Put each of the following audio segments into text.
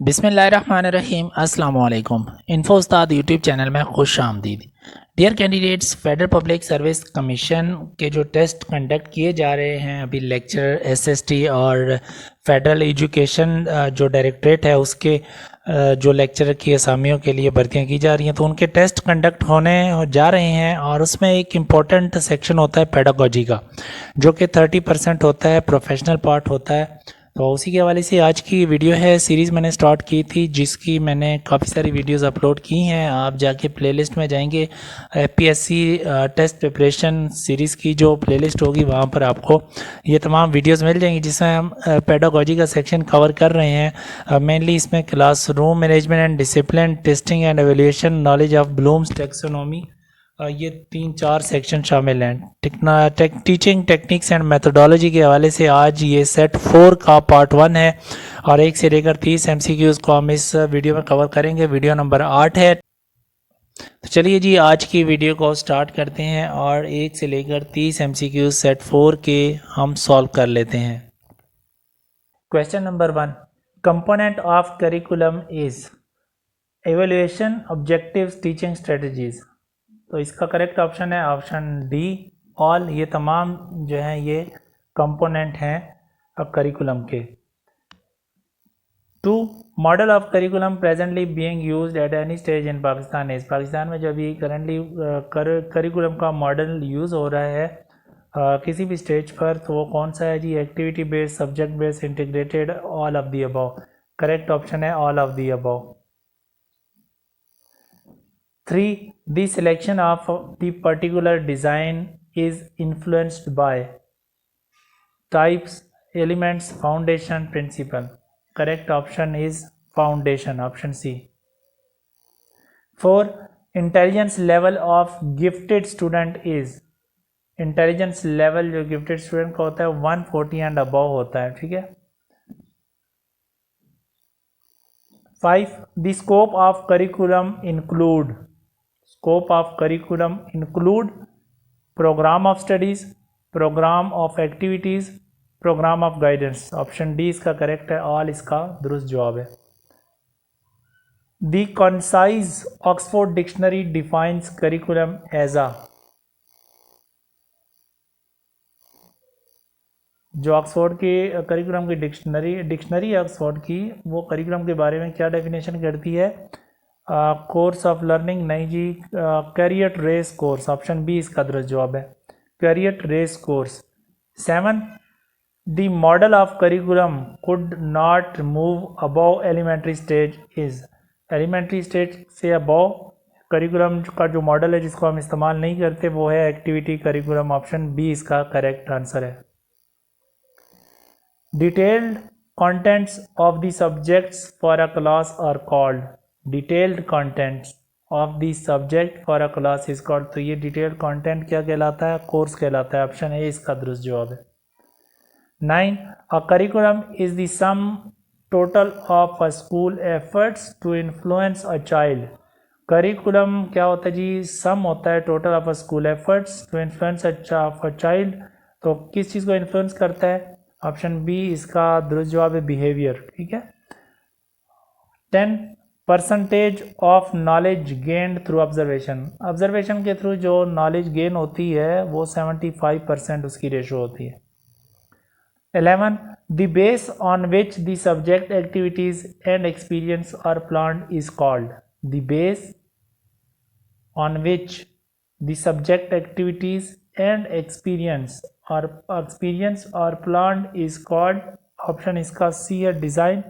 बिस्मिल्लाहिर्रहमानिर्रहीम अस्सलाम वालेकुम। इन्फो उस्ताद यूट्यूब चैनल में खुश आमदीद। Dear candidates, federal public service commission के जो टेस्ट कंडक्ट किए जा रहे हैं अभी लेक्चर एसएसटी और फेडरल एजुकेशन जो डायरेक्टरेट है उसके जो लेक्चर की असामियों के लिए भर्तियां की जा रही हैं तो उनके टेस्ट कंडक्ट होने जा रहे हैं और उसमें एक इम्पॉर्टेंट सेक्शन होता है पेडागोजी का, जो कि 30% होता है, प्रोफेशनल पार्ट होता है। तो उसी के हवाले से आज की वीडियो है। सीरीज़ मैंने स्टार्ट की थी जिसकी मैंने काफ़ी सारी वीडियोस अपलोड की हैं। आप जाके प्लेलिस्ट में जाएंगे, एफपीएससी टेस्ट प्रिपरेशन सीरीज़ की जो प्लेलिस्ट होगी वहाँ पर आपको ये तमाम वीडियोस मिल जाएंगी जिसमें हम पेडागोजी का सेक्शन कवर कर रहे हैं। मेनली इसमें class room management and discipline, testing and evaluation, knowledge of Bloom's taxonomy, ये 3-4 सेक्शन शामिल हैं। टीचिंग टेक्निक्स एंड मेथोडोलॉजी के हवाले से आज ये सेट 4 का पार्ट 1 है और 1 से लेकर 30 एमसीक्यूज़ को हम इस वीडियो में कवर करेंगे। वीडियो नंबर 8 है। तो चलिए जी, आज की वीडियो को स्टार्ट करते हैं और 1 से लेकर 30 एमसीक्यूज़ सेट 4 के हम सॉल्व कर लेते हैं। Question number 1, component of curriculum is evaluation, objectives, teaching strategies. तो इसका करेक्ट ऑप्शन है ऑप्शन डी, ऑल। ये तमाम जो हैं ये कंपोनेंट हैं करिकुलम के। 2, model of curriculum presently being used at any stage in Pakistan is. Pakistan में जो अभी करंटली करिकुलम का मॉडल यूज़ हो रहा है किसी भी स्टेज पर, तो वो कौन सा है जी? Activity based, subject based, integrated, all of the above. Correct option है all of the above. 3, the selection of the particular design is influenced by types, elements, foundation, principle. Correct option is foundation, option C. 4, intelligence level of gifted student is, intelligence level जो gifted student का होता है 140 and above होता है, ठीक है। 5, the scope of curriculum include, scope of curriculum include program of studies, program of activities, program of guidance. Option D इसका correct है, ऑल इसका दुरुस्त जवाब है। The concise Oxford Dictionary defines curriculum as a, जो ऑक्सफोर्ड की curriculum की dictionary है ऑक्सफोर्ड की, वो करिकुलम के बारे में क्या डेफिनेशन करती है? कोर्स ऑफ लर्निंग, नहीं जी, career race course. Option B इसका दुरुस्त जवाब है, career race course. 7, the model of curriculum could not move above elementary stage is. Elementary stage से अबव करिकुलम का जो मॉडल है जिसको हम इस्तेमाल नहीं करते वो है एक्टिविटी करिकुलम। ऑप्शन बी इसका करेक्ट आंसर है। Detailed contents of the subjects for a class are called, detailed contents of the subject for a class is called। तो ये detailed content क्या कहलाता है? कोर्स कहलाता है। ऑप्शन ए इसका दुरुस्त जवाब है। 9, a curriculum is the sum total of a school efforts to influence a child। Curriculum क्या होता है जी? सम होता है total of a school efforts to influence a child. तो किस चीज़ को इन्फ्लुएंस करता है? ऑप्शन बी इसका दुरुस्त जवाब है, बिहेवियर, ठीक है। 10, percentage of knowledge gained through observation. Observation के थ्रू जो नॉलेज गेन होती है वो 75% उसकी रेशो होती है। 11, the base on which the subject activities and experience are planned is called. The base on which the subject activities and experience और planned is called. Option इसका सी है, design.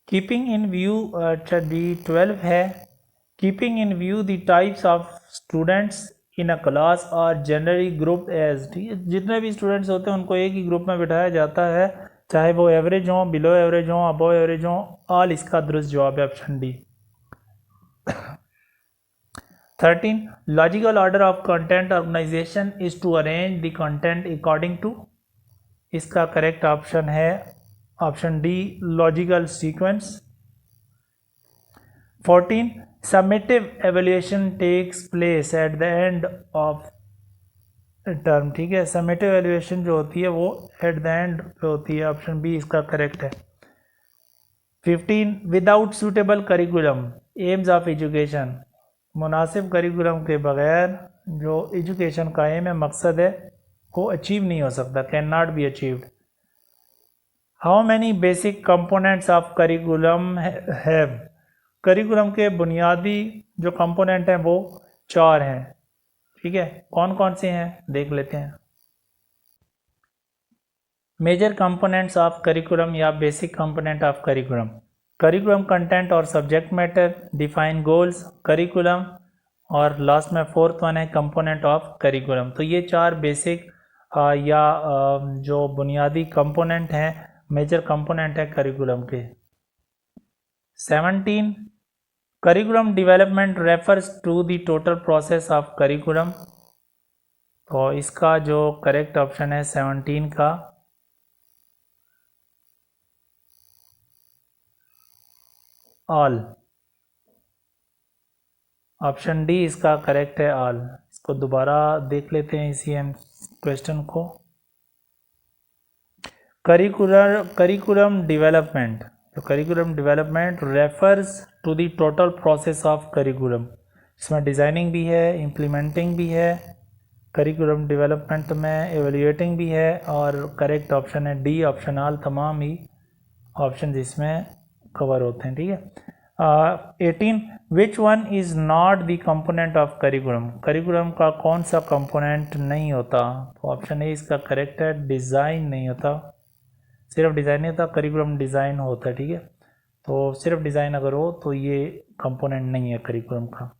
Keeping in view D12 है, keeping in view the types of students in a class और generally group as. ठीक है, जितने भी students होते हैं उनको एक ही ग्रुप में बिठाया जाता है, चाहे वो एवरेज हों, बिलो एवरेज हों, अबव एवरेज हों, ऑल इसका दुरुस्त जवाब है, option D. 13, logical order of content organisation is to arrange the content according to. इसका करेक्ट ऑप्शन है option D logical sequence. 14 summative evaluation takes place at the end of term, ठीक है, summative evaluation जो होती है वो eight the and पे होती है, ऑप्शन बी इसका करेक्ट है। 15 without suitable curriculum AIIMS of education, मुनासिब करिकुलम के बगैर जो एजुकेशन का एम है, मकसद है, को अचीव नहीं हो सकता, can not be achieved. How many basic components of curriculum have, curriculum के बुनियादी जो कंपोनेंट हैं वो 4 हैं, ठीक है, कौन कौन से हैं देख लेते हैं। मेजर कंपोनेंट्स ऑफ करिकुलम या basic component of curriculum, curriculum content और subject matter, define goals, curriculum, और लास्ट में फोर्थ वन है कंपोनेंट ऑफ करिकुलम। तो ये 4 बेसिक या जो बुनियादी कंपोनेंट हैं, मेजर कंपोनेंट है करिकुलम के। 17 curriculum development refers to the total process of curriculum, तो इसका जो करेक्ट ऑप्शन है 17 का ऑल, ऑप्शन डी इसका करेक्ट है ऑल। इसको दोबारा देख लेते हैं इसी क्वेश्चन को। करिकुलम डेवलपमेंट, तो curriculum development refers to the total process of curriculum, इसमें डिज़ाइनिंग भी है, इम्प्लीमेंटिंग भी है, करिकुलम डेवलपमेंट में एवेल्यूएटिंग भी है, और करेक्ट ऑप्शन है डी ऑप्शन ऑल, तमाम ही ऑप्शन इसमें कवर होते हैं, ठीक है। 18 which one is not the component of curriculum, curriculum का कौन सा कंपोनेंट नहीं होता, तो ऑप्शन ए इसका करेक्ट है, डिज़ाइन नहीं होता, सिर्फ डिज़ाइन नहीं होता, करिकुलम डिज़ाइन होता है, ठीक है, तो सिर्फ डिज़ाइन अगर हो तो ये कंपोनेंट नहीं है करिकुलम का।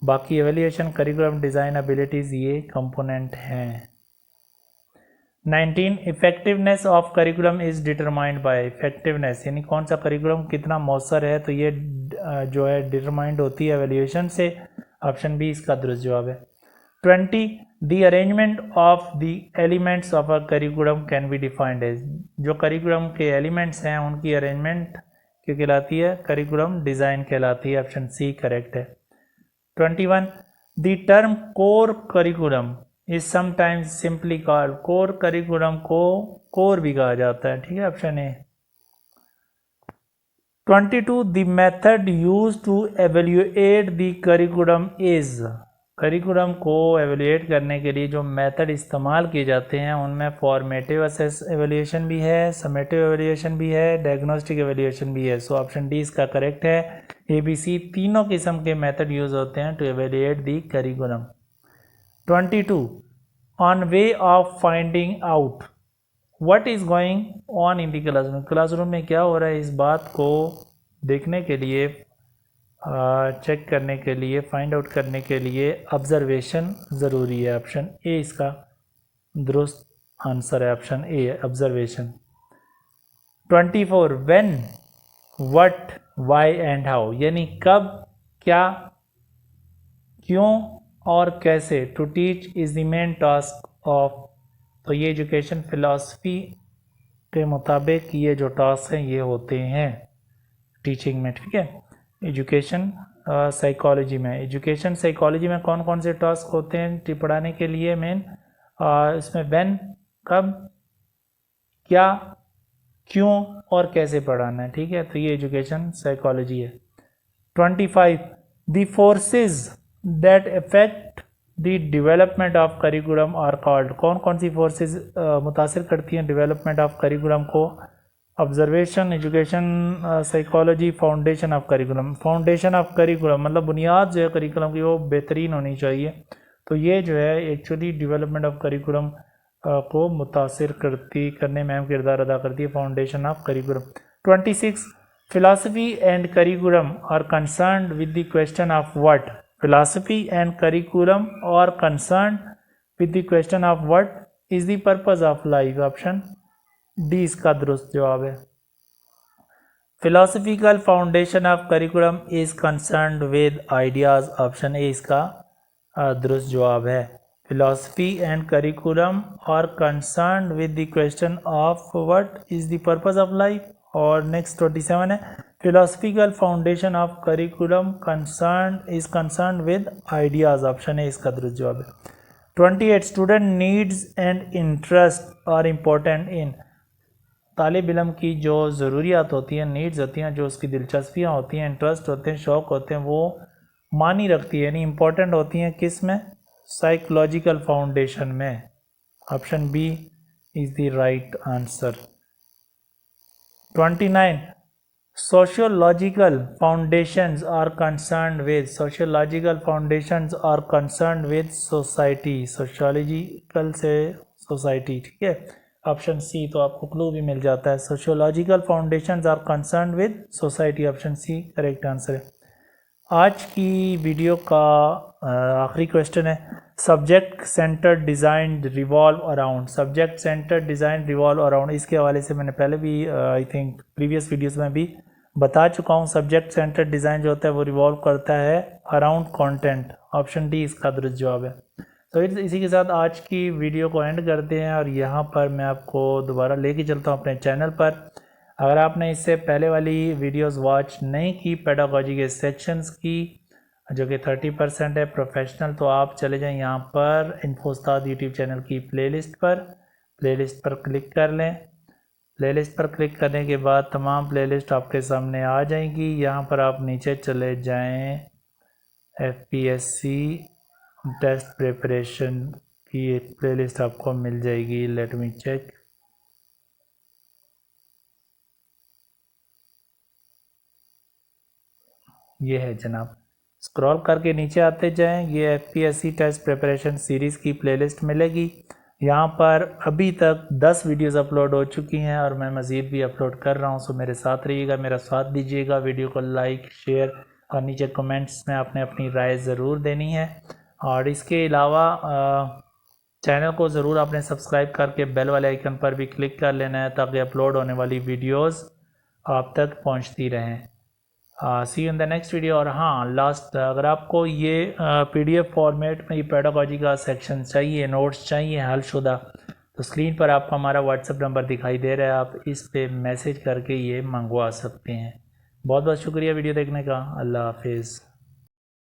बाकी एवेल्यूएशन, करिकुलम, डिज़ाइन, एबिलिटीज़ ये कंपोनेंट हैं। 19 effectiveness of curriculum is determined by, effectiveness यानी कौन सा करिकुलम कितना मौसर है, तो ये जो है डिटरमाइंड होती है एवेल्यूएशन से, ऑप्शन बी इसका दुरुस्त जवाब है। 20 the arrangement of the elements of a curriculum can be defined as, जो करिकुलम के एलिमेंट्स हैं उनकी अरेंजमेंट क्या कहलाती है, करिकुलम डिज़ाइन कहलाती है, ऑप्शन सी करेक्ट है। 21 the term core curriculum is sometimes simply called, core curriculum को कोर भी कहा जाता है, ठीक है, option A. 22 the method use to evaluate the curriculum is, curriculum को एवेल्यूएट करने के लिए जो मेथड इस्तेमाल किए जाते हैं उनमें फॉर्मेटिव एवेल्यूएशन भी है, समेटिव एवेल्यूएशन भी है, डायग्नोस्टिक एवेल्यूएशन भी है, सो ऑप्शन डी इसका करेक्ट है। ABC तीनों किस्म के मेथड यूज होते हैं to evaluate the curriculum. 22 on way of finding out what is going on in the classroom, classroom में क्या हो रहा है, इस बात को देखने के लिए, चेक करने के लिए, फाइंड आउट करने के लिए ऑब्जर्वेशन ज़रूरी है, ऑप्शन ए इसका दुरुस्त आंसर है, option A observation. 24 when, what, why and how, यानी कब, क्या, क्यों और कैसे, to teach is the main task of, तो ये एजुकेशन फिलॉसफी के मुताबिक ये जो टास्क हैं ये होते हैं टीचिंग में, ठीक है। एजुकेशन साइकोलॉजी में, एजुकेशन साइकोलॉजी में कौन कौन से टास्क होते हैं पढ़ाने के लिए मेन, इसमें व्हेन कब, क्या, क्यों और कैसे पढ़ाना है, ठीक है, तो ये एजुकेशन साइकोलॉजी है। 25 the forces that affect the development of curriculum are called, कौन कौन सी फोर्सेस मुतासिर करती हैं डेवलपमेंट ऑफ करिकुलम को, observation, education psychology, foundation of curriculum. Foundation of curriculum मतलब बुनियाद जो है करिकुलम की वो बेहतरीन होनी चाहिए, तो ये जो है एक्चुअली डेवलपमेंट ऑफ करिकुलम को मुतासिर करने में अहम किरदार अदा करती है, foundation of curriculum. 26 philosophy and curriculum are concerned with the question of what, philosophy and curriculum are concerned with the question of what is the purpose of life, option D इसका दुरुस्त जवाब है। Philosophical foundation of curriculum is concerned with ideas, option A इसका दुरुस्त जवाब है। philosophy and curriculum are concerned with the question of what is the purpose of life. और next 27 है philosophical foundation of curriculum is concerned with ideas. Option है इसका दुरुस्त जवाब है. 28 student needs and interest are important in. तालिब इल्म की जो ज़रूरियात होती हैं, नीड्स होती हैं, जो उसकी दिलचस्पियाँ होती हैं, इंटरेस्ट होते हैं, शौक़ होते हैं, वो मानी रखती है यानी इम्पोर्टेंट होती हैं किस में? साइकोलॉजिकल फाउंडेशन में. Option B is the right answer. 29 sociological foundations are concerned with society. Sociological से सोसाइटी, ठीक है. ऑप्शन सी, तो आपको क्लू भी मिल जाता है. Sociological foundations are concerned with society. Option C correct answer है. आज की वीडियो का आखिरी क्वेश्चन है subject centre design revolve around. इसके हवाले से मैंने पहले भी आई थिंक प्रीवियस वीडियोस में भी बता चुका हूँ. सब्जेक्ट सेंटर डिज़ाइन जो होता है वो रिवॉल्व करता है अराउंड कंटेंट. ऑप्शन डी इसका दुरुस्त जवाब है. तो इसी के साथ आज की वीडियो को एंड करते हैं और यहाँ पर मैं आपको दोबारा लेके चलता हूँ अपने चैनल पर. अगर आपने इससे पहले वाली वीडियोस वॉच नहीं की पेडागॉजी के सेक्शंस की जो कि 30% है प्रोफेशनल, तो आप चले जाएं यहाँ पर इन्फो उस्ताद यूट्यूब चैनल की प्लेलिस्ट पर क्लिक कर लें. प्लेलिस्ट पर क्लिक करने के बाद तमाम प्लेलिस्ट आपके सामने आ जाएंगी. यहाँ पर आप नीचे चले जाएं FPSC टेस्ट प्रिपरेशन की एक प्लेलिस्ट आपको मिल जाएगी. Let me check. ये है जनाब. स्क्रॉल करके नीचे आते जाएं. ये FPSC टेस्ट प्रिपरेशन सीरीज़ की प्लेलिस्ट मिलेगी. यहाँ पर अभी तक 10 वीडियोस अपलोड हो चुकी हैं और मैं मज़ीद भी अपलोड कर रहा हूँ. सो मेरे साथ रहिएगा, मेरा साथ दीजिएगा. वीडियो को लाइक, शेयर और नीचे कमेंट्स में आपने अपनी राय ज़रूर देनी है. और इसके अलावा चैनल को ज़रूर आपने सब्सक्राइब करके बेल वाले आइकन पर भी क्लिक कर लेना है ताकि अपलोड होने वाली वीडियोस आप तक पहुंचती रहें. See you in the next video. और हाँ, लास्ट, अगर आपको ये PDF फॉर्मेट में ये पेडागॉजी का सेक्शन चाहिए, नोट्स चाहिए हलशुदा, तो स्क्रीन पर आपको हमारा WhatsApp नंबर दिखाई दे रहा है. आप इस पे मैसेज करके ये मंगवा सकते हैं. बहुत बहुत शुक्रिया वीडियो देखने का. अल्लाह हाफिज़.